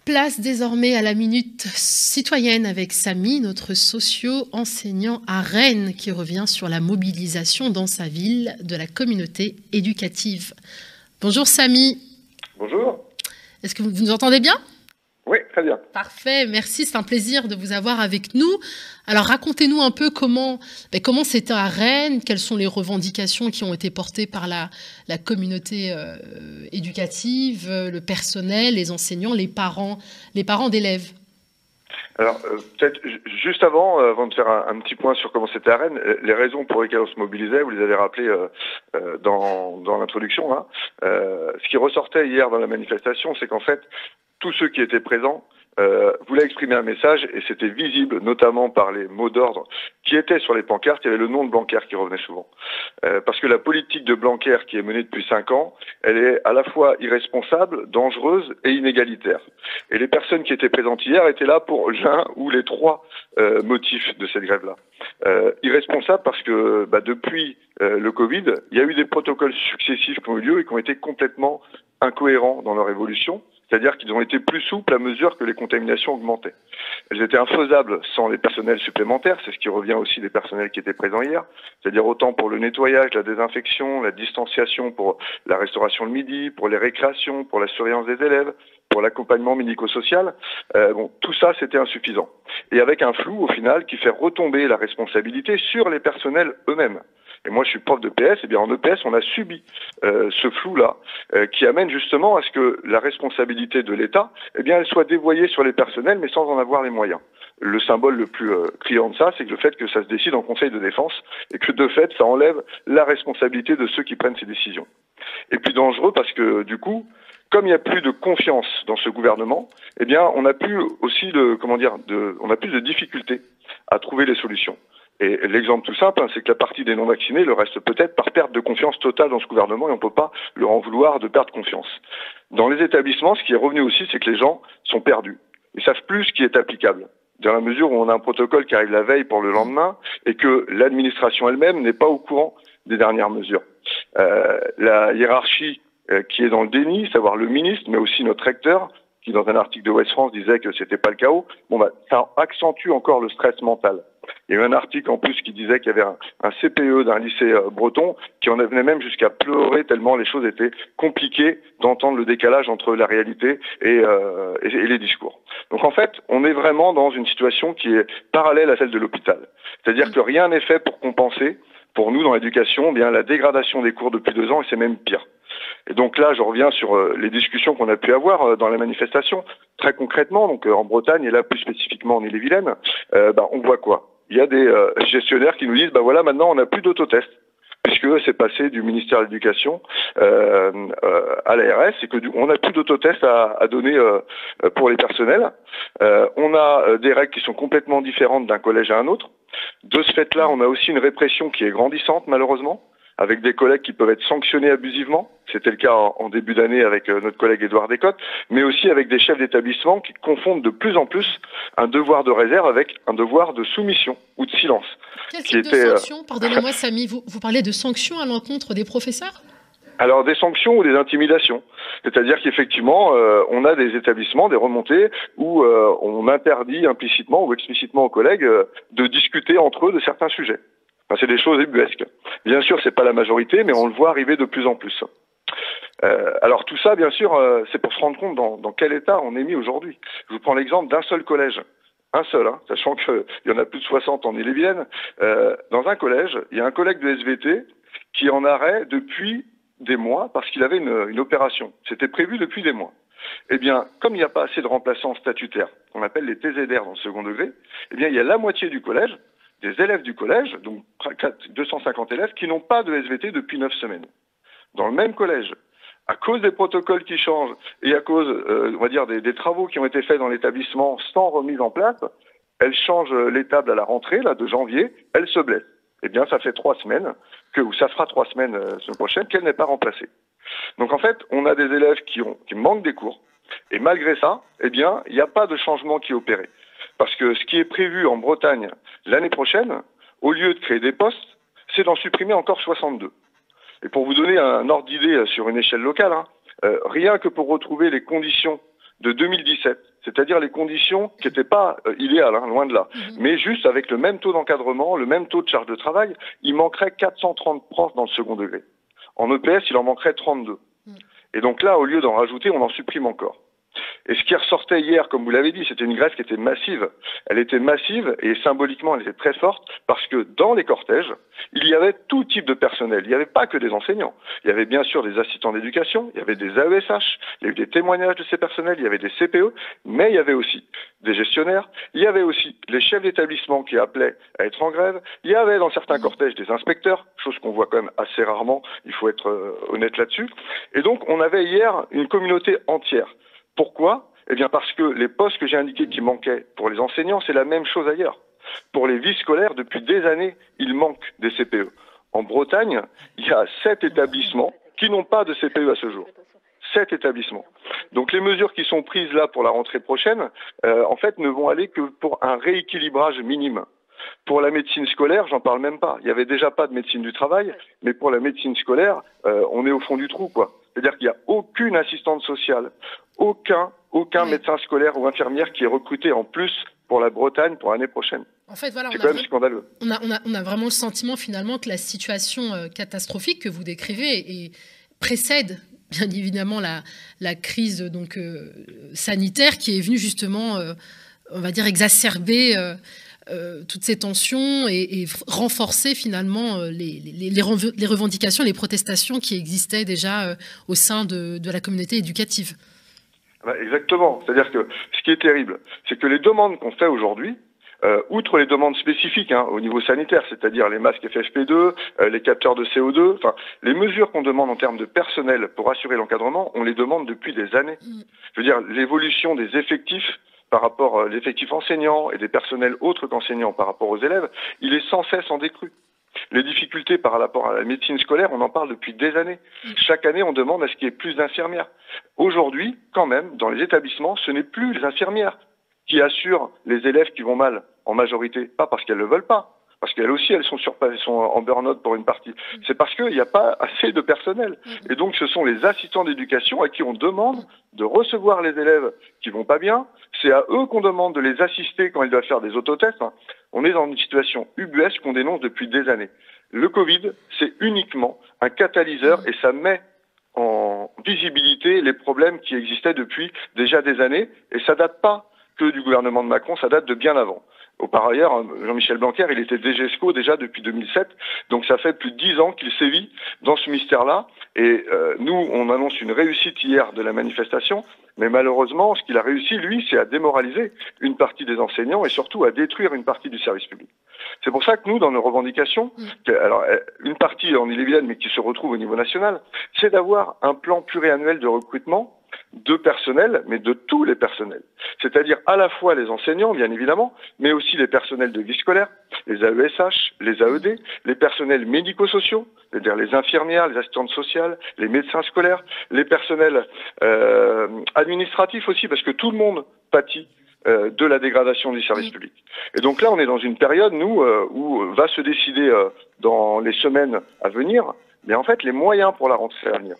Place désormais à la minute citoyenne avec Samy, notre socio-enseignant à Rennes, qui revient sur la mobilisation dans sa ville de la communauté éducative. Bonjour Samy. Bonjour. Est-ce que vous nous entendez bien ? Oui, très bien. Parfait, merci, c'est un plaisir de vous avoir avec nous. Alors racontez-nous un peu comment c'était à Rennes, quelles sont les revendications qui ont été portées par la communauté éducative, le personnel, les enseignants, les parents d'élèves. Alors peut-être juste avant de faire un petit point sur comment c'était à Rennes, les raisons pour lesquelles on se mobilisait, vous les avez rappelées dans l'introduction. Hein. Ce qui ressortait hier dans la manifestation, c'est qu'en fait, tous ceux qui étaient présents voulaient exprimer un message et c'était visible notamment par les mots d'ordre qui étaient sur les pancartes. Il y avait le nom de Blanquer qui revenait souvent. Parce que la politique de Blanquer qui est menée depuis 5 ans, elle est à la fois irresponsable, dangereuse et inégalitaire. Et les personnes qui étaient présentes hier étaient là pour l'un ou les 3 motifs de cette grève-là. Irresponsable parce que depuis le Covid, il y a eu des protocoles successifs qui ont eu lieu et qui ont été complètement incohérents dans leur évolution. C'est-à-dire qu'ils ont été plus souples à mesure que les contaminations augmentaient. Elles étaient infaisables sans les personnels supplémentaires, c'est ce qui revient aussi des personnels qui étaient présents hier, c'est-à-dire autant pour le nettoyage, la désinfection, la distanciation pour la restauration le midi, pour les récréations, pour la surveillance des élèves, pour l'accompagnement médico-social. Tout ça, c'était insuffisant. Et avec un flou, au final, qui fait retomber la responsabilité sur les personnels eux-mêmes. Et moi, je suis prof de PS, et bien en EPS, on a subi ce flou-là, qui amène justement à ce que la responsabilité de l'État, elle soit dévoyée sur les personnels, mais sans en avoir les moyens. Le symbole le plus criant de ça, c'est que le fait que ça se décide en Conseil de défense, et que de fait, ça enlève la responsabilité de ceux qui prennent ces décisions. Et puis dangereux parce que, du coup, comme il n'y a plus de confiance dans ce gouvernement, on a plus aussi on a plus de difficultés à trouver les solutions. Et l'exemple tout simple, c'est que la partie des non-vaccinés le reste peut-être par perte de confiance totale dans ce gouvernement et on ne peut pas leur en vouloir de perdre confiance. Dans les établissements, ce qui est revenu aussi, c'est que les gens sont perdus. Ils savent plus ce qui est applicable. Dans la mesure où on a un protocole qui arrive la veille pour le lendemain et que l'administration elle-même n'est pas au courant des dernières mesures. La hiérarchie qui est dans le déni, savoir le ministre, mais aussi notre recteur, qui dans un article de Ouest France disait que c'était pas le chaos, ça accentue encore le stress mental. Il y a eu un article en plus qui disait qu'il y avait un CPE d'un lycée breton qui en venait même jusqu'à pleurer tellement les choses étaient compliquées d'entendre le décalage entre la réalité et les discours. Donc en fait, on est vraiment dans une situation qui est parallèle à celle de l'hôpital. C'est-à-dire que rien n'est fait pour compenser, pour nous dans l'éducation, la dégradation des cours depuis 2 ans et c'est même pire. Et donc là, je reviens sur les discussions qu'on a pu avoir dans la manifestation. Très concrètement, donc en Bretagne et là plus spécifiquement en Ille-et-Vilaine, on voit quoi ? Il y a des gestionnaires qui nous disent, maintenant on n'a plus d'autotest, puisque c'est passé du ministère de l'Éducation à l'ARS et que on n'a plus d'autotest à donner pour les personnels. On a des règles qui sont complètement différentes d'un collège à un autre. De ce fait-là, on a aussi une répression qui est grandissante malheureusement, avec des collègues qui peuvent être sanctionnés abusivement. C'était le cas en début d'année avec notre collègue Édouard Descottes, mais aussi avec des chefs d'établissement qui confondent de plus en plus un devoir de réserve avec un devoir de soumission ou de silence. Quel type de sanctions ? Pardonnez-moi Samy, vous parlez de sanctions à l'encontre des professeurs ? Alors des sanctions ou des intimidations. C'est-à-dire qu'effectivement, on a des établissements, des remontées, où on interdit implicitement ou explicitement aux collègues de discuter entre eux de certains sujets. C'est des choses ubuesques. Bien sûr, c'est pas la majorité, mais on le voit arriver de plus en plus. Alors tout ça, bien sûr, c'est pour se rendre compte dans quel état on est mis aujourd'hui. Je vous prends l'exemple d'un seul collège. Un seul, sachant qu'il y en a plus de 60 en Ille-et-Vilaine. Dans un collège, il y a un collègue de SVT qui est en arrêt depuis des mois parce qu'il avait une opération. C'était prévu depuis des mois. Comme il n'y a pas assez de remplaçants statutaires, qu'on appelle les TZR dans le second degré, il y a la moitié du collège, des élèves du collège, donc 250 élèves, qui n'ont pas de SVT depuis 9 semaines. Dans le même collège, à cause des protocoles qui changent et à cause, des travaux qui ont été faits dans l'établissement sans remise en place, elle change les tables à la rentrée, de janvier, elle se blesse. Ça fait 3 semaines, ça fera 3 semaines la semaine prochaine, qu'elle n'est pas remplacée. Donc en fait, on a des élèves qui manquent des cours, et malgré ça, il n'y a pas de changement qui est opéré. Parce que ce qui est prévu en Bretagne l'année prochaine, au lieu de créer des postes, c'est d'en supprimer encore 62. Et pour vous donner un ordre d'idée sur une échelle locale, rien que pour retrouver les conditions de 2017, c'est-à-dire les conditions qui n'étaient pas idéales, hein, loin de là, mais juste avec le même taux d'encadrement, le même taux de charge de travail, il manquerait 430 profs dans le second degré. En EPS, il en manquerait 32. Et donc là, au lieu d'en rajouter, on en supprime encore. Et ce qui ressortait hier, comme vous l'avez dit, c'était une grève qui était massive. Elle était massive et symboliquement, elle était très forte parce que dans les cortèges, il y avait tout type de personnel. Il n'y avait pas que des enseignants. Il y avait bien sûr des assistants d'éducation, il y avait des AESH, il y a eu des témoignages de ces personnels, il y avait des CPE, mais il y avait aussi des gestionnaires, il y avait aussi les chefs d'établissement qui appelaient à être en grève, il y avait dans certains cortèges des inspecteurs, chose qu'on voit quand même assez rarement, il faut être honnête là-dessus. Et donc, on avait hier une communauté entière. Pourquoi? Eh bien parce que les postes que j'ai indiqués qui manquaient pour les enseignants, c'est la même chose ailleurs. Pour les vies scolaires, depuis des années, il manque des CPE. En Bretagne, il y a 7 établissements qui n'ont pas de CPE à ce jour. 7 établissements. Donc les mesures qui sont prises là pour la rentrée prochaine, en fait, ne vont aller que pour un rééquilibrage minime. Pour la médecine scolaire, j'en parle même pas. Il y avait déjà pas de médecine du travail, mais pour la médecine scolaire, on est au fond du trou, quoi. C'est-à-dire qu'il n'y a aucune assistante sociale, aucun médecin scolaire ou infirmière qui est recruté en plus pour la Bretagne pour l'année prochaine. En fait, voilà, c'est quand même scandaleux. On a vraiment le sentiment finalement que la situation catastrophique que vous décrivez précède bien évidemment la crise donc sanitaire qui est venue justement, on va dire, exacerber toutes ces tensions et renforcer finalement les revendications, les protestations qui existaient déjà au sein de la communauté éducative. Exactement. C'est-à-dire que ce qui est terrible, c'est que les demandes qu'on fait aujourd'hui, outre les demandes spécifiques au niveau sanitaire, c'est-à-dire les masques FFP2, les capteurs de CO2, enfin les mesures qu'on demande en termes de personnel pour assurer l'encadrement, on les demande depuis des années. Je veux dire, l'évolution des effectifs par rapport à l'effectif enseignant et des personnels autres qu'enseignants par rapport aux élèves, il est sans cesse en décrue. Les difficultés par rapport à la médecine scolaire, on en parle depuis des années. Chaque année, on demande à ce qu'il y ait plus d'infirmières. Aujourd'hui, quand même, dans les établissements, ce n'est plus les infirmières qui assurent les élèves qui vont mal, en majorité. Pas parce qu'elles ne le veulent pas, parce qu'elles aussi, elles sont en burn-out pour une partie. C'est parce qu'il n'y a pas assez de personnel. Et donc, ce sont les assistants d'éducation à qui on demande de recevoir les élèves qui vont pas bien. C'est à eux qu'on demande de les assister quand ils doivent faire des autotests. On est dans une situation ubuesque qu'on dénonce depuis des années. Le Covid, c'est uniquement un catalyseur et ça met en visibilité les problèmes qui existaient depuis déjà des années. Et ça date pas que du gouvernement de Macron, ça date de bien avant. Par ailleurs, Jean-Michel Blanquer, il était DGESCO déjà depuis 2007, donc ça fait plus de 10 ans qu'il sévit dans ce mystère-là. Et nous, on annonce une réussite hier de la manifestation, mais malheureusement, ce qu'il a réussi, lui, c'est à démoraliser une partie des enseignants et surtout à détruire une partie du service public. C'est pour ça que nous, dans nos revendications, alors une partie en Ille-et-Vilaine, mais qui se retrouve au niveau national, c'est d'avoir un plan pluriannuel de recrutement de personnel, mais de tous les personnels. C'est-à-dire à la fois les enseignants, bien évidemment, mais aussi les personnels de vie scolaire, les AESH, les AED, les personnels médico-sociaux, c'est-à-dire les infirmières, les assistantes sociales, les médecins scolaires, les personnels administratifs aussi, parce que tout le monde pâtit de la dégradation du service public. Et donc là, on est dans une période, nous, où va se décider dans les semaines à venir, mais en fait, les moyens pour la rentrée à venir.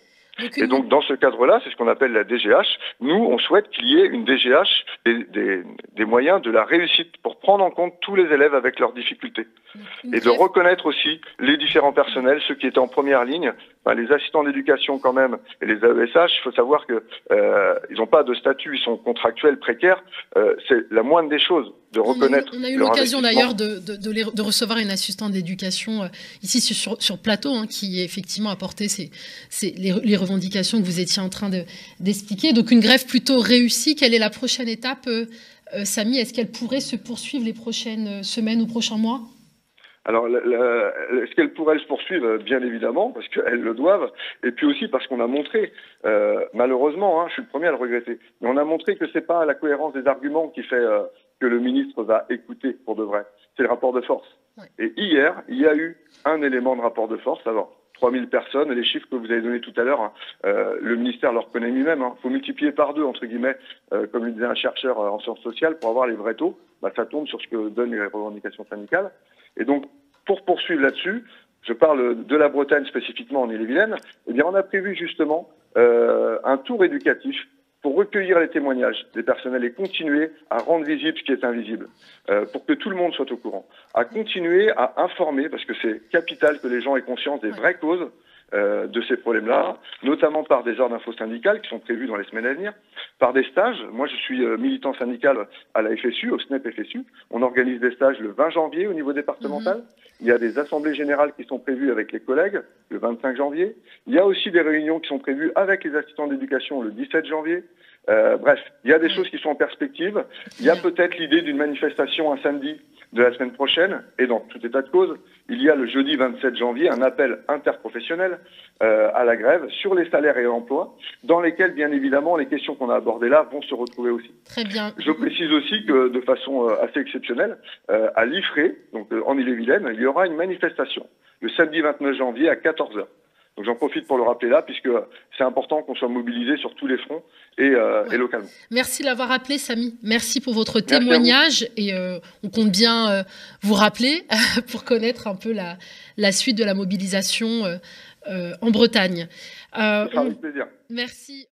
Et donc, dans ce cadre-là, c'est ce qu'on appelle la DGH. Nous, on souhaite qu'il y ait une DGH, des moyens de la réussite pour prendre en compte tous les élèves avec leurs difficultés. Et de reconnaître aussi les différents personnels, ceux qui étaient en première ligne, les assistants d'éducation quand même, et les AESH. Il faut savoir que ils n'ont pas de statut, ils sont contractuels, précaires. C'est la moindre des choses de reconnaître. On a eu l'occasion d'ailleurs de recevoir une assistante d'éducation ici sur plateau, qui effectivement a porté les revendications que vous étiez en train d'expliquer. Donc une grève plutôt réussie. Quelle est la prochaine étape, Samy? Est-ce qu'elle pourrait se poursuivre les prochaines semaines ou prochains mois? Alors, est-ce qu'elles pourraient se poursuivre? Bien évidemment, parce qu'elles le doivent, et puis aussi parce qu'on a montré, malheureusement, je suis le premier à le regretter, mais on a montré que c'est pas la cohérence des arguments qui fait que le ministre va écouter pour de vrai, c'est le rapport de force. Ouais. Et hier, il y a eu un élément de rapport de force, alors 3000 personnes, et les chiffres que vous avez donnés tout à l'heure, le ministère le reconnaît lui-même, faut multiplier par 2, entre guillemets, comme le disait un chercheur en sciences sociales, pour avoir les vrais taux, ça tombe sur ce que donnent les revendications syndicales. Et donc, pour poursuivre là-dessus, je parle de la Bretagne spécifiquement en Ille-et-Vilaine, eh bien on a prévu justement un tour éducatif pour recueillir les témoignages des personnels et continuer à rendre visible ce qui est invisible, pour que tout le monde soit au courant, à continuer à informer, parce que c'est capital que les gens aient conscience des vraies causes de ces problèmes-là, notamment par des heures d'info syndicales qui sont prévues dans les semaines à venir, par des stages. Moi, je suis militant syndical à la FSU, au SNEP FSU. On organise des stages le 20 janvier au niveau départemental. Il y a des assemblées générales qui sont prévues avec les collègues le 25 janvier. Il y a aussi des réunions qui sont prévues avec les assistants d'éducation le 17 janvier. Bref, il y a des choses qui sont en perspective. Il y a peut-être l'idée d'une manifestation un samedi de la semaine prochaine, et dans tout état de cause, il y a le jeudi 27 janvier un appel interprofessionnel à la grève sur les salaires et l'emploi, dans lesquels, bien évidemment, les questions qu'on a abordées là vont se retrouver aussi. Très bien. Je précise aussi que, de façon assez exceptionnelle, à l'IFRE, donc en Ille-et-Vilaine, il y aura une manifestation le samedi 29 janvier à 14 heures. Donc j'en profite pour le rappeler là, puisque c'est important qu'on soit mobilisé sur tous les fronts et localement. Merci de l'avoir rappelé, Samy. Merci pour votre témoignage et on compte bien vous rappeler pour connaître un peu la suite de la mobilisation en Bretagne. Ça sera avec plaisir. Merci.